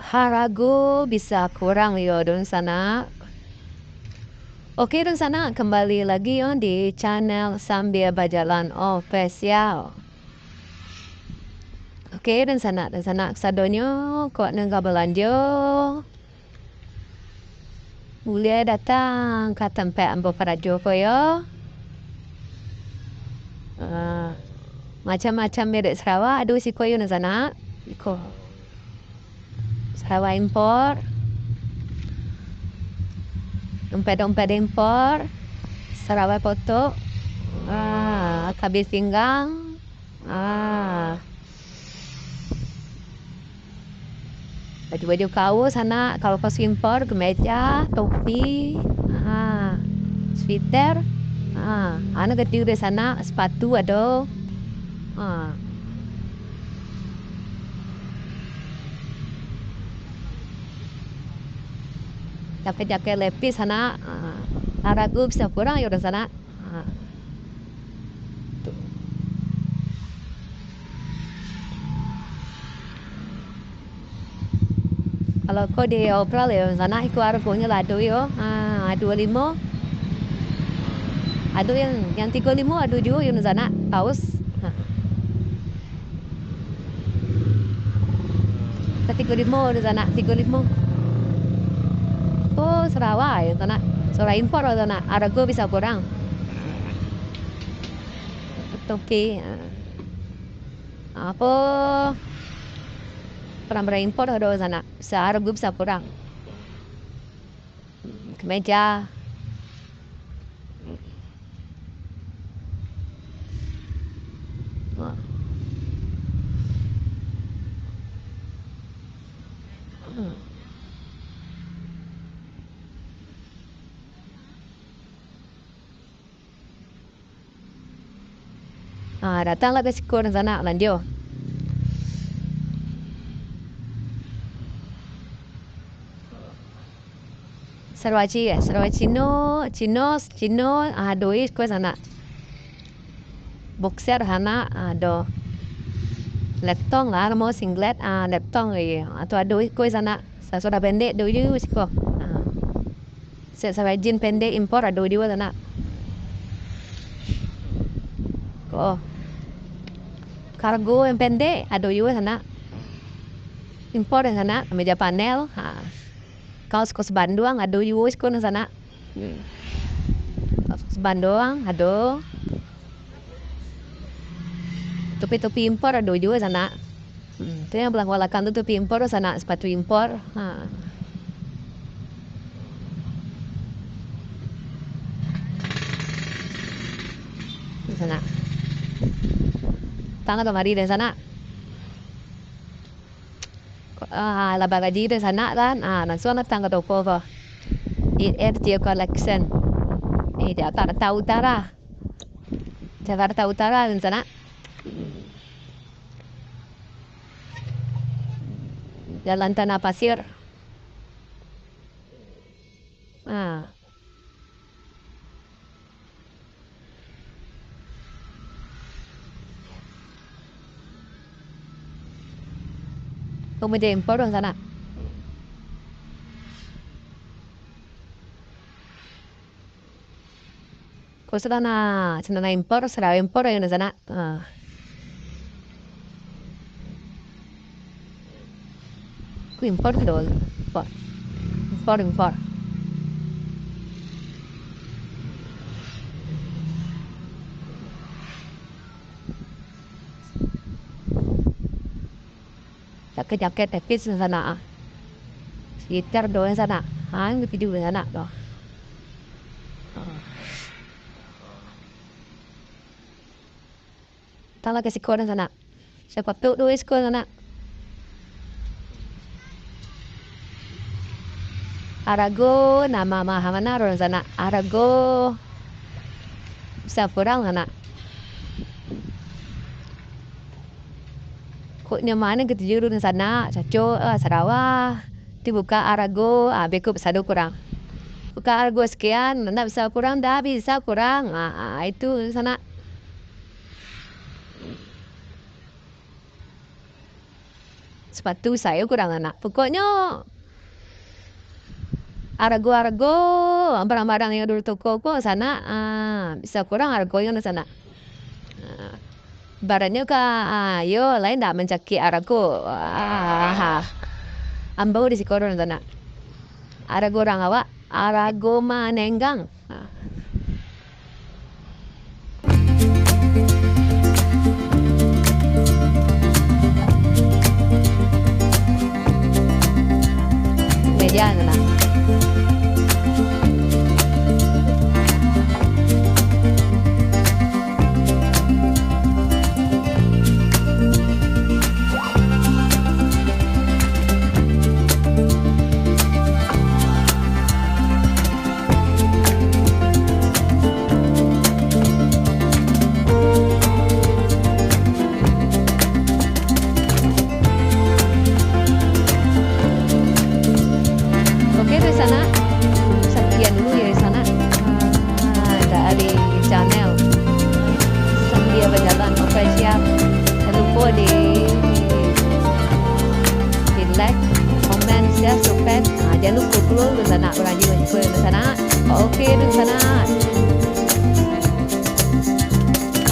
Harago bisa kurang yo dun sana. Oke dun sana kembali lagi yo di channel Sambil Berjalan Official. Oke dun sana sadonyo kok nengka belanjo. Boleh datang ke tempat ambo perajo ko yo. Macam-macam merek Sarawak aduh si koyo dun sana. Iko. Sarawak impor. Dompet-dompet impor. Sarawak foto. Kabis pinggang. Baju-baju kau sana kalau kau impor kemeja, topi, sweater, anak kecil di sana sepatu ada. Jaket-jaket lepis sana, harga bisa kurang ya di sana. Kalau kau di Australia sana itu harganya lah ada yo, 25. Ada yang 35 ada juga yang di sana kaos. 35 di sana 35. Oh Sarawak ya sana. Sarawak impor di sana harga bisa kurang. Topi apa barang-barang impor ada di sana seharga bisa kurang. Kemeja datanglah ke sekolah di sana lanjut. Sarawak Cino doi ke sana. Boxer sana ada. Leptong lah mau singlet leptong atau ada ke sana. Sudah pendek doi juga siko. Sarawak jeans pendek impor ada juga sana. Kok kargo yang pendek ada juga sana. Impor di sana meja panel. Kaos Bandung ada juga di sana. Kaos Bandung ada. Topi-topi impor ada juga sana. Itu yang belakang-belakang itu topi impor sana, sepatu impor. Di sana. Tangga kemari di sana. Laba gaji di sana kan. Langsung tangga toko apa. RJ Collection. Jakarta Utara. Jakarta Utara di sana. Jalan Tanah Pasir. Kemudian impor di sana. Kau sana impor, Sarawak impor di sana. Ku impor dulu. Impor. Jaket lepis di sana. Sweater do di sana. Gitu juga di sana doh. Tanglah ke sekolah di sana. Sepatu do di sekolah di sana. Arago nama mana di sana. Arago bisa kurang sana. Kok nyaman gitu juru di sana. Caco Sarawak. Dibuka Arago bekup satu kurang. Buka Arago sekian, enggak bisa kurang, dah bisa kurang. Itu di sana. sepatu saya kurang enak. Pokoknya Arago barang-barang yang dulu toko ko sana bisa kurang Arago yang sana. Barangnya yo lain dah mencaki Arago. Ambau di Sikoro sana. Arago orang awak Arago manenggang. Media sana. Oke di sana sekian dulu ya di sana dari channel sambil berjalan official. Jangan lupa di like, comment, share, subscribe. Jangan lupa keluar di sana berlanjut di sana. Oke di sana.